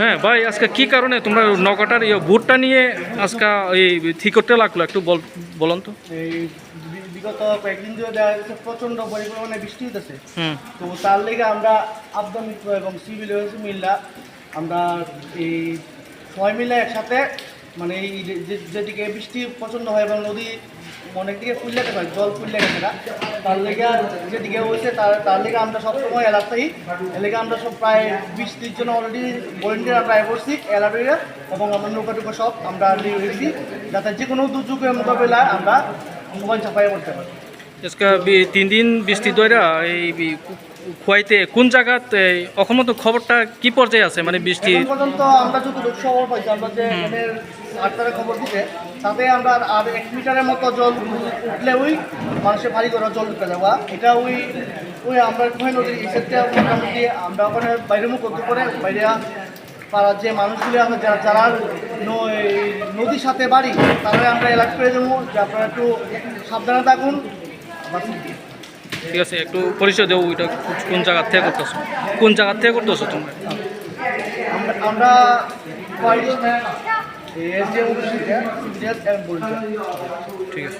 হ্যাঁ ভাই, আজকে কি কারণে তোমরা নৌকাটার ভোটটা নিয়ে আজকে এই ঠিক করতে লাগলো একটু বলুন তো। এই বিগত কয়েকদিন ধরে দেখা যাচ্ছে প্রচণ্ড পরিমাণে বৃষ্টি হইতেছে। তো তার লেগে আমরা আবদা মিত্র এবং সিভিল মিল্লা আমরা এই সবাই মিলে একসাথে মানে এই যেদিকে বৃষ্টি প্রচণ্ড হয় এবং নদী অনেক দিকে ফুল লেগে হয়, জল ফুল লেগে থাকা, তার লেগে যেদিকে হয়েছে তার লেগে আমরা সবসময় অ্যালার্ট থাকি। এর লেগে আমরা সব প্রায় 20-30 জন অলরেডি ভলেন্টিয়ার আমরা করছি অ্যালার্ট হয়ে, এবং আমরা নৌকা সব আমরা রেখেছি যাতে যে কোনো দুর্যোগের মোকাবেলায় আমরা সবাই চাপাই করতে পারি। আজকে 3 দিন বৃষ্টি ধরে এই খোয়াইতে কোন জায়গাতে এখন মতো খবরটা কি পর্যায়ে আছে? মানে বৃষ্টি পর্যন্ত আমরা যতটুকু খবর পাইছি, আমরা যে এখানের আটটারে খবর দিতে তাতে আমরা আর 1 মিটারের মতো জল উঠলে ওই মানুষের ভারী করে জল ঢুকে যাওয়া, এটা ওই আমরা খোয়াই নদীর ইসেটটা মোটামুটি আমরা ওখানে বাইরে মুখ করতে পারে বাইরে পাড়ার যে মানুষগুলি আছে যারা নদীর সাথে বাড়ি তারা আমরা অ্যালার্ট করে দেবো যে আপনারা একটু সাবধানে থাকুন। ঠিক আছে, একটু পরিচয় দেবো। ওইটা কোন জায়গার থেকে করতেছো? কোন জায়গার থেকে করতেছো তোমরা? আমরা ঠিক আছে।